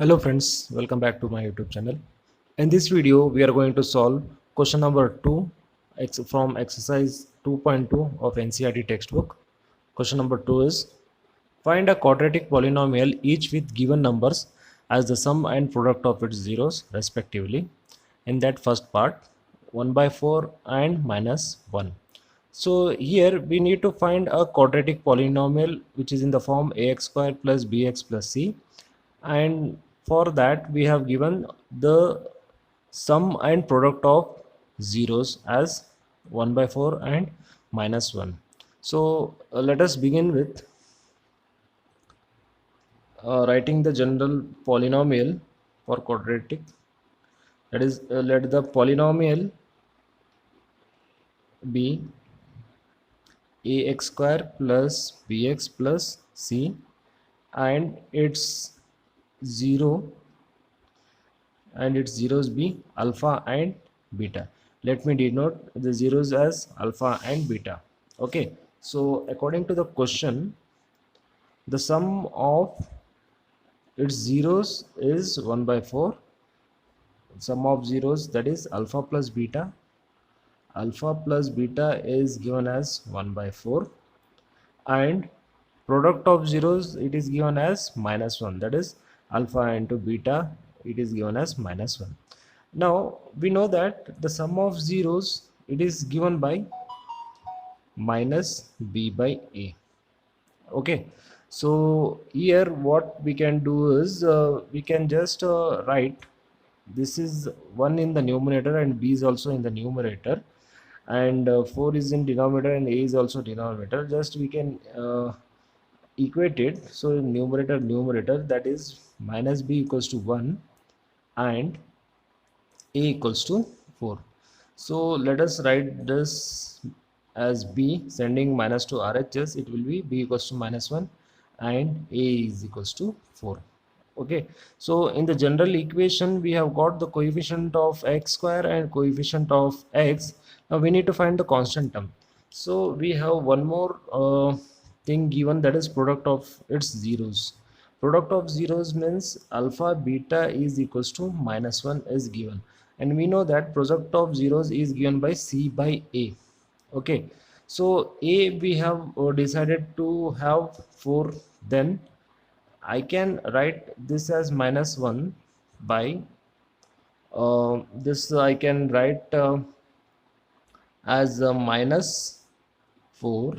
Hello friends, welcome back to my YouTube channel. In this video, we are going to solve question number 2 from exercise 2.2 of NCERT textbook. Question number 2 is find a quadratic polynomial each with given numbers as the sum and product of its zeros respectively. In that first part, 1 by 4 and minus 1. So here we need to find a quadratic polynomial which is in the form ax square plus bx plus c, and for that we have given the sum and product of zeros as 1 by 4 and minus 1. So let us begin with writing the general polynomial for quadratic. That is, let the polynomial be ax square plus bx plus c and its 0 and its zeros be alpha and beta. Let me denote the zeros as alpha and beta. Okay, so according to the question, the sum of its zeros is 1 by 4. Sum of zeros, that is alpha plus beta. Alpha plus beta is given as 1 by 4, and product of zeros, it is given as minus 1, that is alpha into beta, it is given as minus 1. Now we know that the sum of zeros, it is given by minus b by a. Okay, so here what we can do is we can just write this is 1 in the numerator and b is also in the numerator, and 4 is in denominator and a is also denominator. Just we can equate it. So in numerator, that is minus b equals to 1 and a equals to 4. So let us write this as b, sending minus to RHS, it will be b equals to minus 1 and a is equals to 4. Okay, so in the general equation we have got the coefficient of x square and coefficient of x. Now we need to find the constant term. So we have one more thing given, that is product of its zeros. Product of zeros means alpha beta is equals to minus 1 is given, and we know that product of zeros is given by c by a. Okay, so a we have decided to have 4, then I can write this as minus 1 by this I can write as minus 4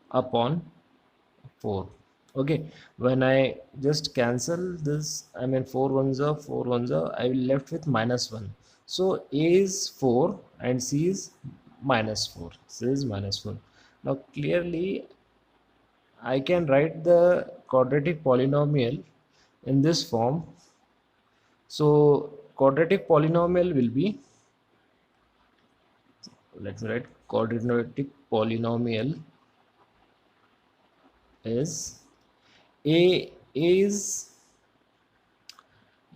upon 4. Okay, when I just cancel this, I mean 4 ones are 4 ones are, I will left with minus 1. So a is 4 and c is minus 4. C is minus 4. Now clearly I can write the quadratic polynomial in this form. So quadratic polynomial will be, let's write quadratic polynomial is a is,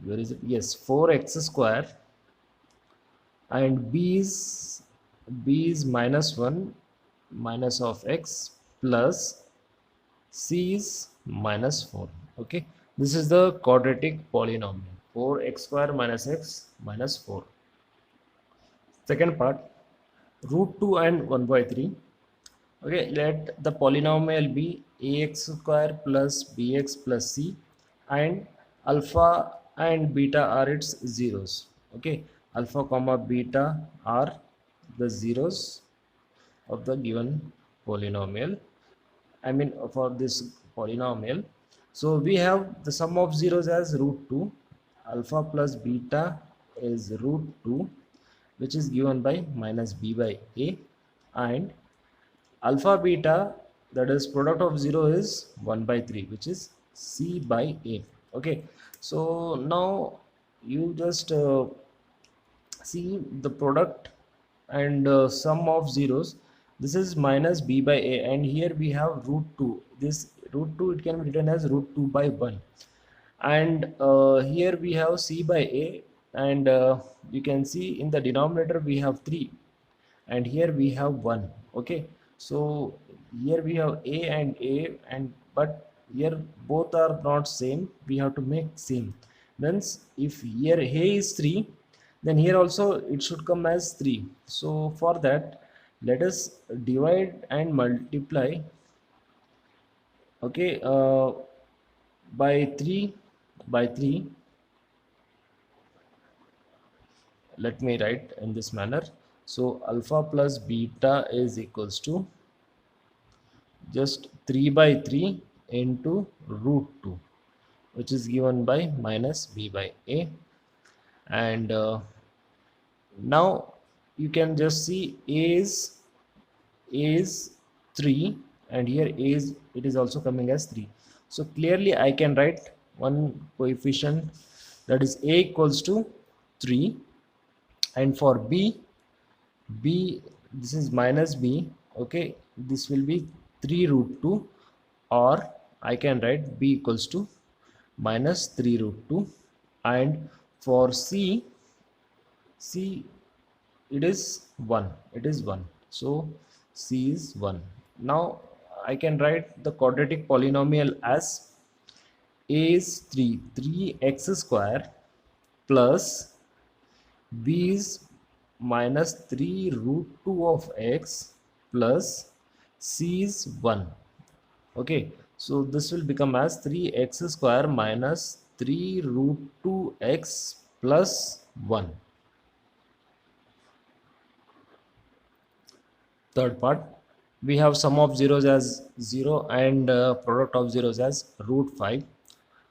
where is it, yes, 4x square, and b is minus 1 minus of x plus c is minus 4. Okay, this is the quadratic polynomial, 4x square minus x minus 4. Second part, root 2 and 1 by 3. Okay, let the polynomial be ax square plus bx plus c, and alpha and beta are its zeros. Okay, alpha comma beta are the zeros of the given polynomial, I mean for this polynomial. So we have the sum of zeros as root 2, alpha plus beta is root 2, which is given by minus b by a, and alpha beta, that is product of 0, is 1 by 3, which is c by a. Okay, so now you just see the product and sum of zeros. This is minus b by a, and here we have root 2. This root 2, it can be written as root 2 by 1, and here we have c by a, and you can see in the denominator we have 3 and here we have 1. Okay, so here we have a, and but here both are not same, we have to make same. Means if here a is 3, then here also it should come as 3. So for that, let us divide and multiply, okay, by 3, by 3. Let me write in this manner. So alpha plus beta is equals to just 3 by 3 into root 2, which is given by minus b by a. And now you can just see a is 3, and here a is, it is also coming as 3. So clearly I can write one coefficient, that is a equals to 3, and for b, this is minus b, okay, this will be 3 root 2, or I can write b equals to minus 3 root 2. And for c it is 1, it is 1, so c is 1. Now I can write the quadratic polynomial as a is 3x square plus b is minus 3 root 2 of x plus c is 1. Okay, so this will become as 3x square minus 3 root 2x plus 1. Third part, we have sum of zeros as 0 and product of zeros as root 5,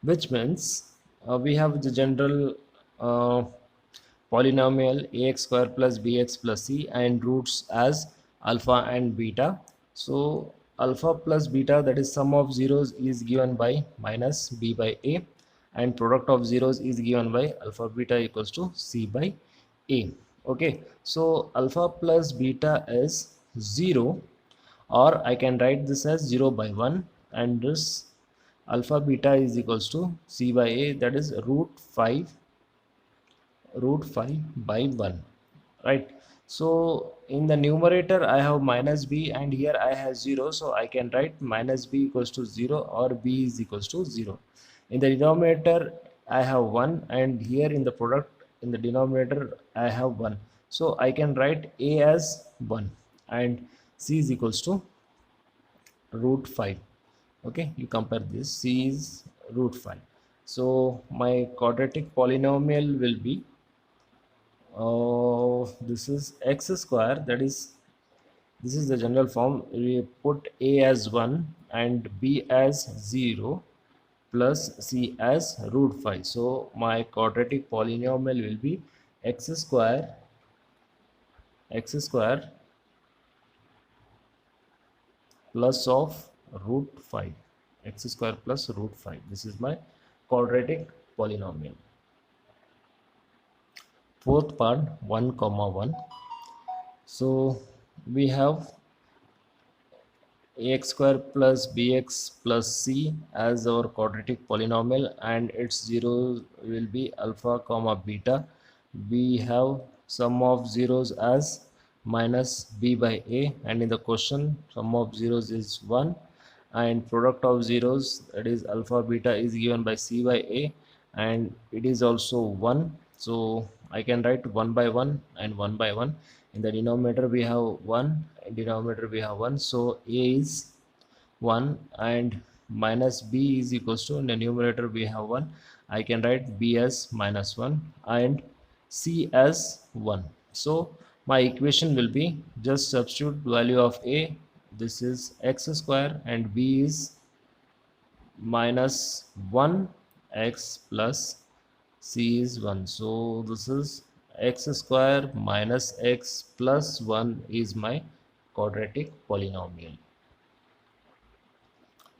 which means we have the general uh, polynomial ax square plus bx plus c and roots as alpha and beta. So alpha plus beta, that is sum of zeros, is given by minus b by a, and product of zeros is given by alpha beta equals to c by a. Okay, so alpha plus beta is 0, or I can write this as 0 by 1, and this alpha beta is equals to c by a, that is root 5 by 1, right? So in the numerator I have minus b, and here I have 0, so I can write minus b equals to 0, or b is equals to 0. In the denominator I have 1, and here in the product, in the denominator I have 1, so I can write a as 1 and c is equals to root 5. Okay, you compare this, c is root 5. So my quadratic polynomial will be this is x square, that is, this is the general form. We put a as 1 and b as 0 plus c as root 5. So my quadratic polynomial will be x square plus of root 5, x square plus root 5. This is my quadratic polynomial. Fourth part, 1 comma 1. So we have ax square plus bx plus c as our quadratic polynomial, and its zero will be alpha comma beta. We have sum of zeros as minus b by a, and in the question sum of zeros is 1, and product of zeros, that is alpha beta, is given by c by a, and it is also 1. So I can write 1 by 1 and 1 by 1. In the denominator we have 1, denominator we have 1, so a is 1 and minus b is equals to, in the numerator we have 1, I can write b as minus 1 and c as 1. So my equation will be, just substitute value of a, this is x square, and b is minus 1 x plus c is 1. So this is x square minus x plus 1 is my quadratic polynomial.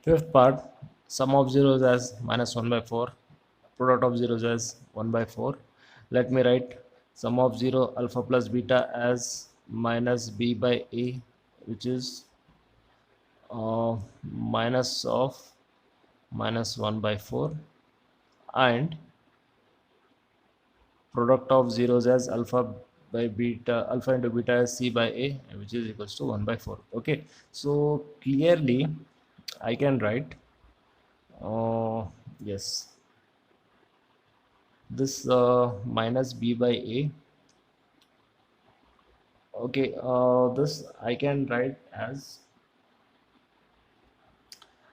Fifth part, sum of zeros as minus 1 by 4, product of zeros as 1 by 4. Let me write sum of 0 alpha plus beta as minus b by a, which is minus of minus 1 by 4, and product of zeros as alpha by beta, alpha into beta as c by a, which is equals to 1 by 4. Okay, so clearly I can write Yes, this minus b by a. Okay, this I can write as,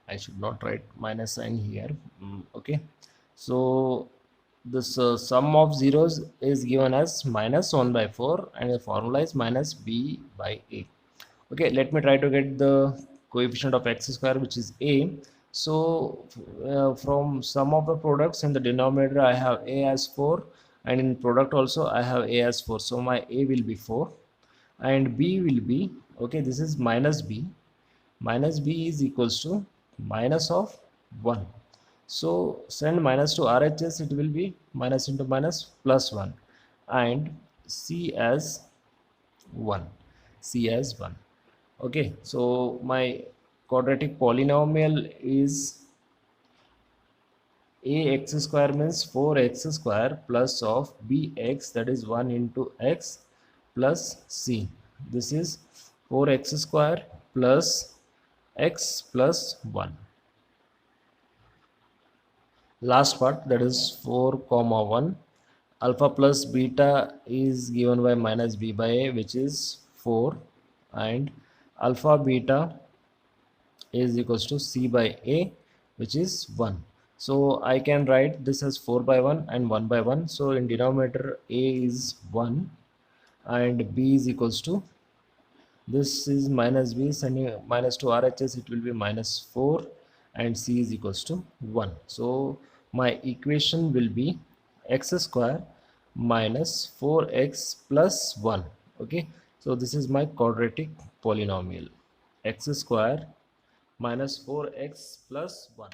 I should not write minus sign here. Okay, so this sum of zeros is given as minus 1 by 4 and the formula is minus b by a. Okay, let me try to get the coefficient of x square, which is a. So from sum of the products in the denominator I have a as 4, and in product also I have a as 4, so my a will be 4 and b will be, okay, this is minus b. Minus b is equals to minus of 1. So send minus to RHS, it will be minus into minus plus 1 and c as 1. C as 1. Okay, so my quadratic polynomial is ax square means 4x square plus of bx, that is 1 into x plus c. This is 4x square plus x plus 1. Last part, that is 4 comma 1. Alpha plus beta is given by minus b by a, which is 4, and alpha beta is equals to c by a, which is 1. So I can write this as 4 by 1 and 1 by 1. So in denominator a is 1 and b is equals to, this is minus b, sending minus to RHS, it will be minus 4 and c is equals to 1. So my equation will be x square minus 4x plus 1. Okay, so this is my quadratic polynomial, x square minus 4x plus 1.